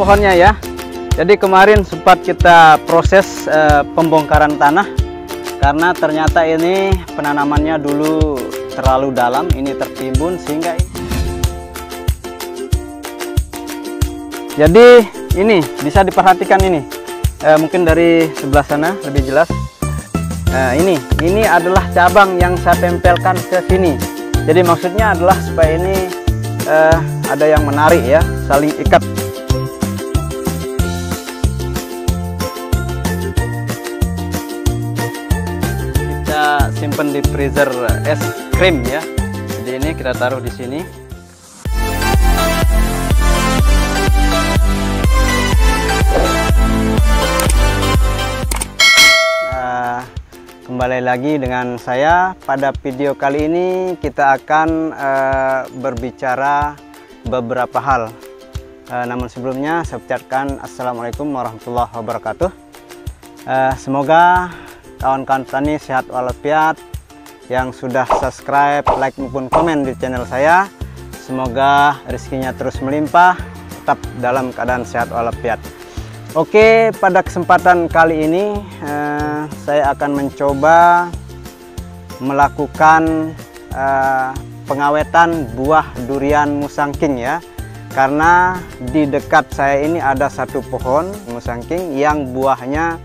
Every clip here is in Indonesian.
pohonnya ya. Jadi kemarin sempat kita proses pembongkaran tanah karena ternyata ini penanamannya dulu terlalu dalam, ini tertimbun sehingga jadi ini bisa diperhatikan ini. Mungkin dari sebelah sana lebih jelas. Ini adalah cabang yang saya tempelkan ke sini. Jadi maksudnya adalah supaya ini ada yang menarik ya, saling ikat. Kita simpan di freezer es krim ya. Jadi ini kita taruh di sini. Kembali lagi dengan saya. Pada video kali ini kita akan berbicara beberapa hal. Namun sebelumnya saya ucapkan Assalamualaikum warahmatullahi wabarakatuh. Semoga kawan-kawan petani sehat walafiat, yang sudah subscribe, like maupun komen di channel saya. Semoga rezekinya terus melimpah, tetap dalam keadaan sehat walafiat. Oke, pada kesempatan kali ini saya akan mencoba melakukan pengawetan buah durian musangking ya. Karena di dekat saya ini ada satu pohon musangking yang buahnya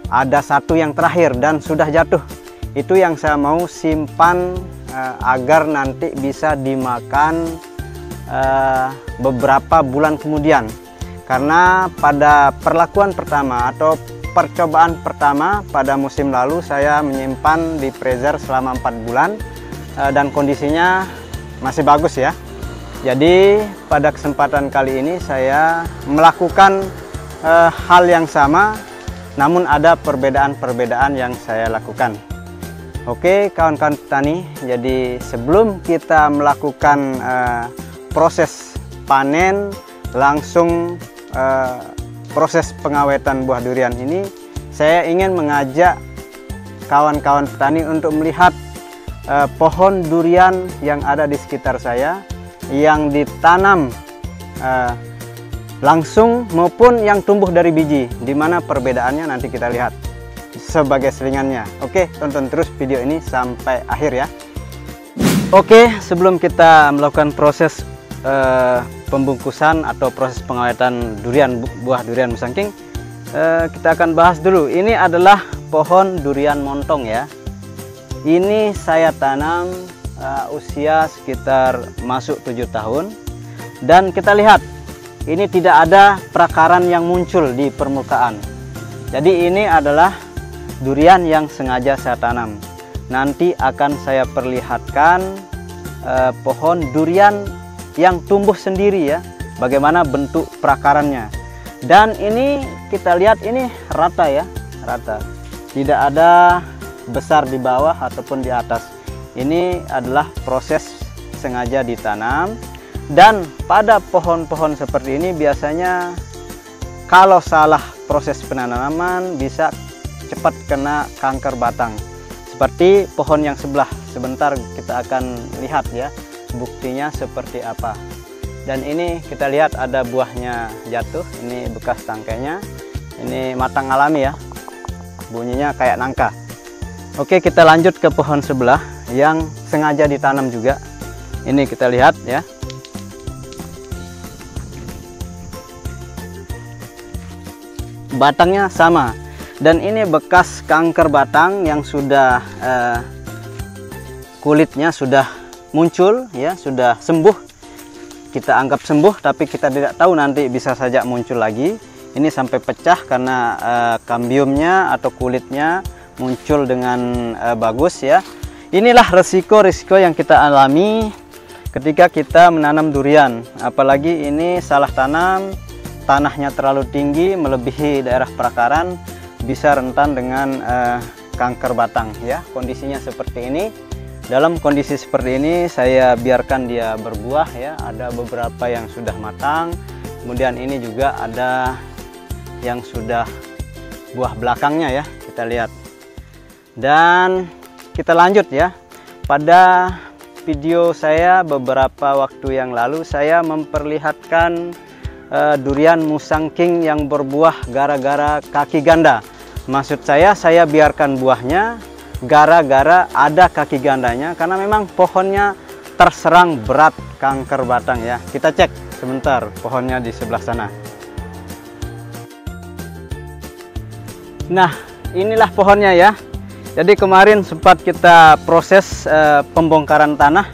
ada satu yang terakhir dan sudah jatuh. Itu yang saya mau simpan agar nanti bisa dimakan beberapa bulan kemudian. Karena pada perlakuan pertama atau percobaan pertama pada musim lalu saya menyimpan di freezer selama 4 bulan dan kondisinya masih bagus ya. Jadi pada kesempatan kali ini saya melakukan hal yang sama, namun ada perbedaan-perbedaan yang saya lakukan. Oke kawan-kawan petani, jadi sebelum kita melakukan proses panen langsung proses pengawetan buah durian ini, saya ingin mengajak kawan-kawan petani untuk melihat pohon durian yang ada di sekitar saya, yang ditanam langsung maupun yang tumbuh dari biji. Di mana perbedaannya nanti kita lihat sebagai selingannya. Oke, tonton terus video ini sampai akhir ya. Oke, sebelum kita melakukan proses pembungkusan atau proses pengawetan buah durian musangking, kita akan bahas dulu. Ini adalah pohon durian montong ya. Ini saya tanam usia sekitar masuk 7 tahun, dan kita lihat ini tidak ada perakaran yang muncul di permukaan. Jadi ini adalah durian yang sengaja saya tanam. Nanti akan saya perlihatkan pohon durian yang tumbuh sendiri ya, bagaimana bentuk perakarannya. Dan ini kita lihat ini rata ya, rata, tidak ada besar di bawah ataupun di atas. Ini adalah proses sengaja ditanam. Dan pada pohon-pohon seperti ini biasanya kalau salah proses penanaman bisa cepat kena kanker batang, seperti pohon yang sebelah. Sebentar kita akan lihat ya buktinya seperti apa. Dan ini kita lihat ada buahnya jatuh, ini bekas tangkainya. Ini matang alami ya, bunyinya kayak nangka. Oke, kita lanjut ke pohon sebelah yang sengaja ditanam juga. Ini kita lihat ya, batangnya sama. Dan ini bekas kanker batang yang sudah kulitnya sudah muncul ya, sudah sembuh. Kita anggap sembuh, tapi kita tidak tahu nanti bisa saja muncul lagi. Ini sampai pecah karena kambiumnya atau kulitnya muncul dengan bagus ya. Inilah resiko-resiko yang kita alami ketika kita menanam durian. Apalagi ini salah tanam, tanahnya terlalu tinggi melebihi daerah perakaran, bisa rentan dengan kanker batang ya. Kondisinya seperti ini. Dalam kondisi seperti ini saya biarkan dia berbuah ya. Ada beberapa yang sudah matang, kemudian ini juga ada yang sudah buah belakangnya ya, kita lihat. Dan kita lanjut ya. Pada video saya beberapa waktu yang lalu saya memperlihatkan durian Musang King yang berbuah gara-gara kaki ganda. Maksud saya biarkan buahnya gara-gara ada kaki gandanya, karena memang pohonnya terserang berat kanker batang ya. Kita cek sebentar pohonnya di sebelah sana. Nah, inilah pohonnya ya. Jadi kemarin sempat kita proses pembongkaran tanah,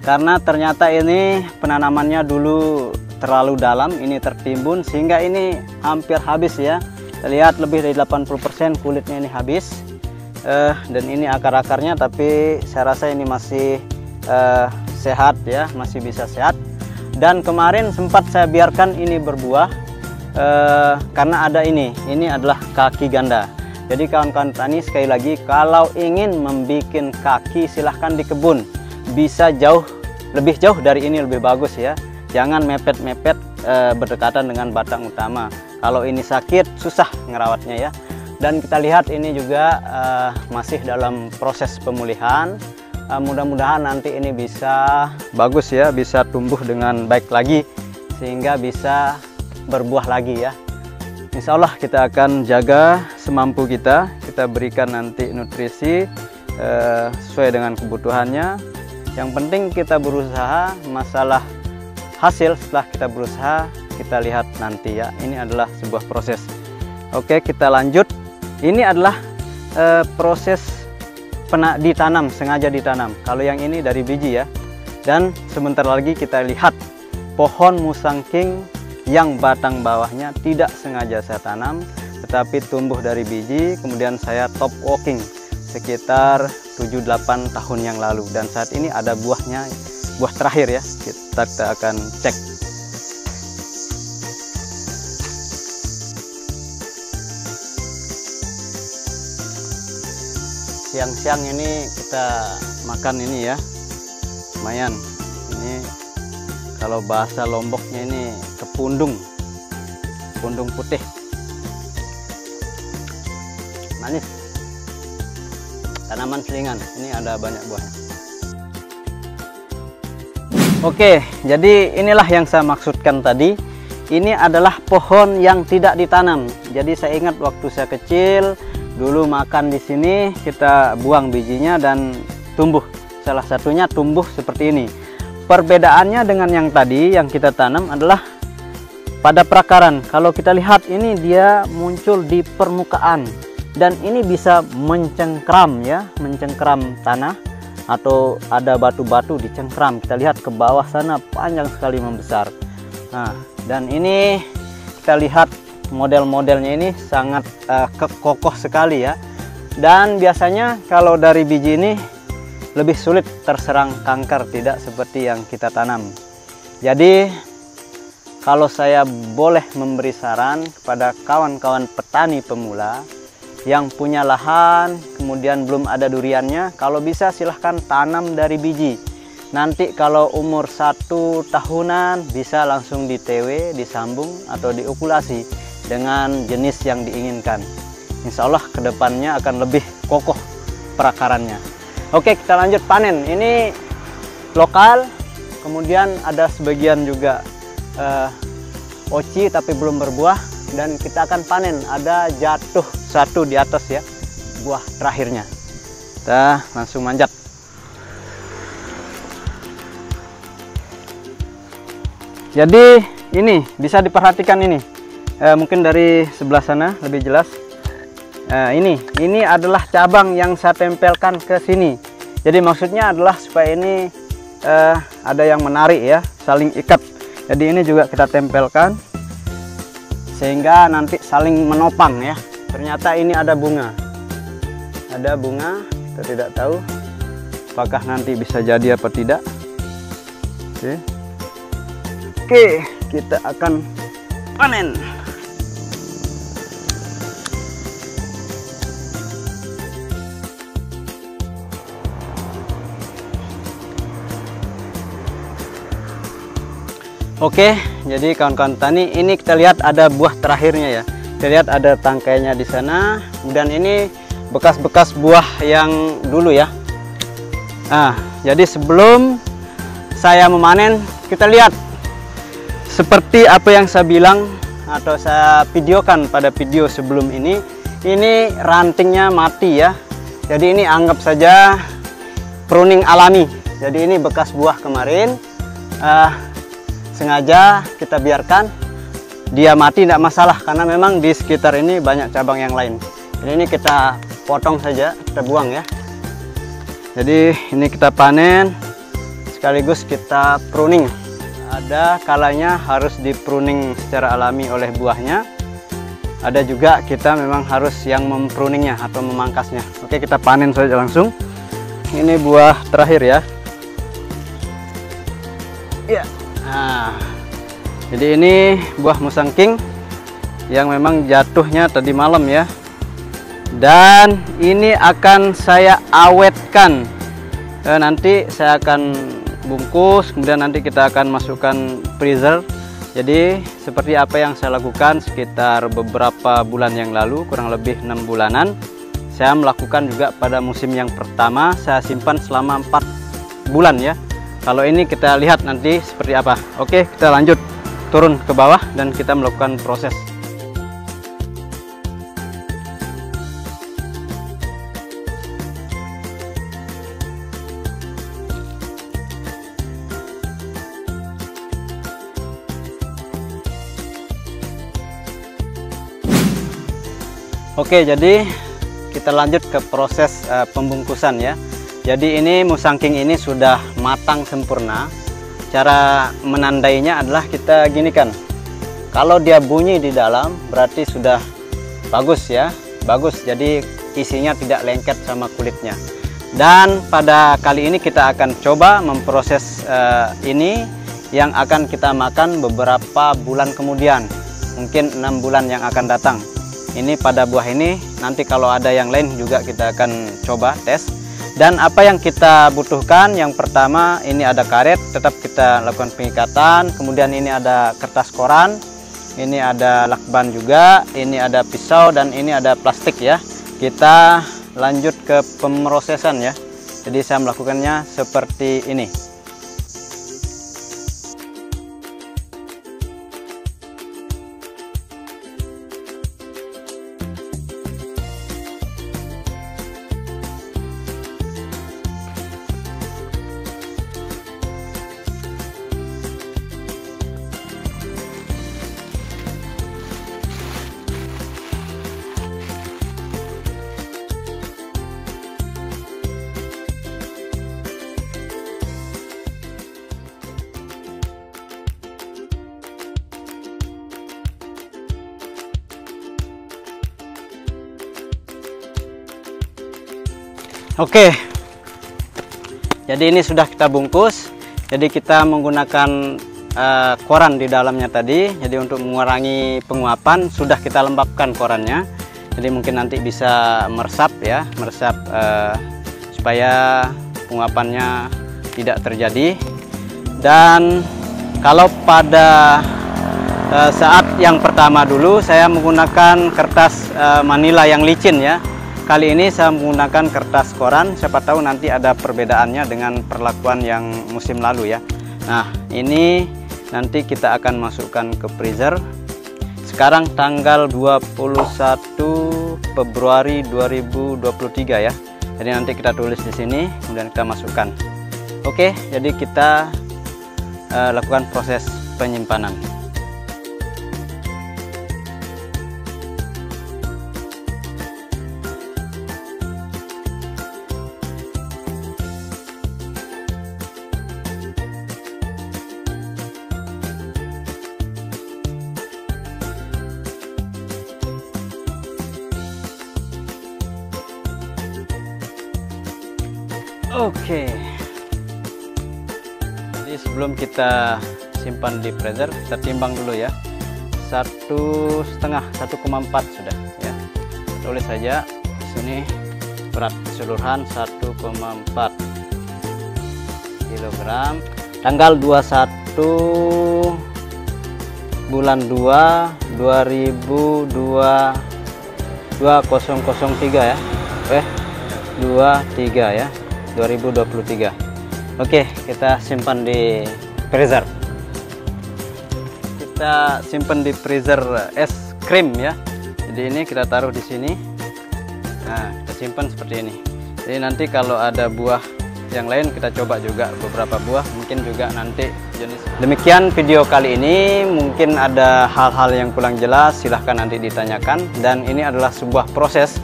karena ternyata ini penanamannya dulu terlalu dalam, ini tertimbun sehingga ini hampir habis ya. Kita lihat lebih dari 80% kulitnya ini habis. Dan ini akar-akarnya, tapi saya rasa ini masih sehat ya, masih bisa sehat. Dan kemarin sempat saya biarkan ini berbuah karena ada ini adalah kaki ganda. Jadi kawan-kawan petani, sekali lagi, kalau ingin membuat kaki silahkan di kebun, bisa lebih jauh dari ini lebih bagus ya. Jangan mepet-mepet berdekatan dengan batang utama. Kalau ini sakit susah ngerawatnya ya. Dan kita lihat ini juga masih dalam proses pemulihan. Mudah-mudahan nanti ini bisa bagus ya, bisa tumbuh dengan baik lagi sehingga bisa berbuah lagi ya. Insya Allah kita akan jaga semampu kita berikan nanti nutrisi sesuai dengan kebutuhannya. Yang penting kita berusaha, masalah hasil setelah kita berusaha kita lihat nanti ya. Ini adalah sebuah proses. Oke, kita lanjut. Ini adalah proses ditanam, sengaja ditanam. Kalau yang ini dari biji ya. Dan sebentar lagi kita lihat pohon Musang King yang batang bawahnya tidak sengaja saya tanam, tetapi tumbuh dari biji. Kemudian saya top walking sekitar 7-8 tahun yang lalu. Dan saat ini ada buahnya, buah terakhir ya. Kita akan cek. Siang-siang ini kita makan ini ya, lumayan. Ini kalau bahasa Lomboknya ini kepundung putih, manis, tanaman selingan. Ini ada banyak buahnya. Oke, jadi inilah yang saya maksudkan tadi. Ini adalah pohon yang tidak ditanam. Jadi saya ingat waktu saya kecil dulu makan di sini, kita buang bijinya dan tumbuh. Salah satunya tumbuh seperti ini. Perbedaannya dengan yang tadi yang kita tanam adalah pada perakaran. Kalau kita lihat ini dia muncul di permukaan dan ini bisa mencengkram ya, mencengkram tanah atau ada batu-batu dicengkram. Kita lihat ke bawah sana panjang sekali membesar. Nah, dan ini kita lihat model-modelnya ini sangat kokoh sekali ya. Dan biasanya kalau dari biji ini lebih sulit terserang kanker, tidak seperti yang kita tanam. Jadi kalau saya boleh memberi saran kepada kawan-kawan petani pemula yang punya lahan kemudian belum ada duriannya, kalau bisa silahkan tanam dari biji. Nanti kalau umur 1 tahunan bisa langsung di TW, disambung atau diokulasi dengan jenis yang diinginkan. Insya Allah kedepannya akan lebih kokoh perakarannya. Oke, kita lanjut panen. Ini lokal, kemudian ada sebagian juga oci tapi belum berbuah, dan kita akan panen. Ada jatuh satu di atas ya, buah terakhirnya. Kita langsung manjat. Jadi ini bisa diperhatikan ini. Mungkin dari sebelah sana lebih jelas. Ini adalah cabang yang saya tempelkan ke sini. Jadi maksudnya adalah supaya ini ada yang menarik ya, saling ikat. Jadi ini juga kita tempelkan sehingga nanti saling menopang ya. Ternyata ini ada bunga. Ada bunga, kita tidak tahu apakah nanti bisa jadi apa tidak. Oke, kita akan panen. Oke, jadi kawan-kawan tani, ini kita lihat ada buah terakhirnya ya. Kita lihat ada tangkainya di sana. Kemudian ini bekas-bekas buah yang dulu ya. Nah, jadi sebelum saya memanen, kita lihat seperti apa yang saya bilang atau saya videokan pada video sebelum ini rantingnya mati ya. Jadi ini anggap saja pruning alami. Jadi ini bekas buah kemarin, sengaja kita biarkan dia mati, tidak masalah karena memang di sekitar ini banyak cabang yang lain. Jadi ini kita potong saja, kita buang ya. Jadi ini kita panen sekaligus kita pruning. Ada kalanya harus di pruning secara alami oleh buahnya, ada juga kita memang harus yang mempruningnya atau memangkasnya. Oke, kita panen saja langsung. Ini buah terakhir ya. Ya. Nah, jadi ini buah Musang King yang memang jatuhnya tadi malam ya. Dan ini akan saya awetkan. Nanti saya akan bungkus, kemudian nanti kita akan masukkan freezer. Jadi seperti apa yang saya lakukan sekitar beberapa bulan yang lalu, kurang lebih 6 bulanan. Saya melakukan juga pada musim yang pertama, saya simpan selama 4 bulan ya. Kalau ini kita lihat nanti seperti apa. Oke, kita lanjut turun ke bawah dan kita melakukan proses. Oke, jadi kita lanjut ke proses pembungkusan ya. Jadi ini Musang King ini sudah matang sempurna. Cara menandainya adalah kita ginikan. Kalau dia bunyi di dalam berarti sudah bagus ya, bagus. Jadi isinya tidak lengket sama kulitnya. Dan pada kali ini kita akan coba memproses ini yang akan kita makan beberapa bulan kemudian, mungkin 6 bulan yang akan datang. Ini pada buah ini, nanti kalau ada yang lain juga kita akan coba tes. Dan apa yang kita butuhkan, yang pertama ini ada karet, tetap kita lakukan pengikatan. Kemudian ini ada kertas koran, ini ada lakban juga, ini ada pisau, dan ini ada plastik ya. Kita lanjut ke pemrosesan ya. Jadi saya melakukannya seperti ini. Oke, jadi ini sudah kita bungkus. Jadi kita menggunakan koran di dalamnya tadi. Jadi untuk mengurangi penguapan sudah kita lembabkan korannya. Jadi mungkin nanti bisa meresap ya, meresap supaya penguapannya tidak terjadi. Dan kalau pada saat yang pertama dulu saya menggunakan kertas manila yang licin ya. Kali ini saya menggunakan kertas koran, siapa tahu nanti ada perbedaannya dengan perlakuan yang musim lalu ya. Nah, ini nanti kita akan masukkan ke freezer. Sekarang tanggal 21 Februari 2023 ya. Jadi nanti kita tulis di sini, kemudian kita masukkan. Oke, jadi kita lakukan proses penyimpanan. Oke, jadi sebelum kita simpan di freezer, kita timbang dulu ya. 1,5, 1,4 sudah ya. Tulis saja di sini berat keseluruhan 1,4 kg. Tanggal 21 bulan 2 2003 ya. 23 ya. 2023. Oke, kita simpan di freezer. kita simpan di freezer es krim ya. Jadi ini kita taruh di sini. Nah, kita simpan seperti ini. Jadi nanti kalau ada buah yang lain kita coba juga beberapa buah, mungkin juga nanti jenis. Demikian video kali ini, mungkin ada hal-hal yang kurang jelas silahkan nanti ditanyakan, dan ini adalah sebuah proses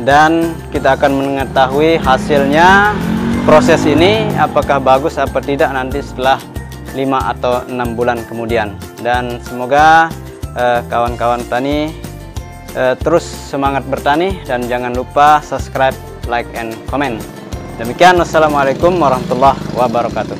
dan kita akan mengetahui hasilnya proses ini apakah bagus apa tidak nanti setelah 5 atau 6 bulan kemudian. Dan semoga kawan-kawan tani terus semangat bertani, dan jangan lupa subscribe, like, and comment. Demikian, wassalamualaikum warahmatullahi wabarakatuh.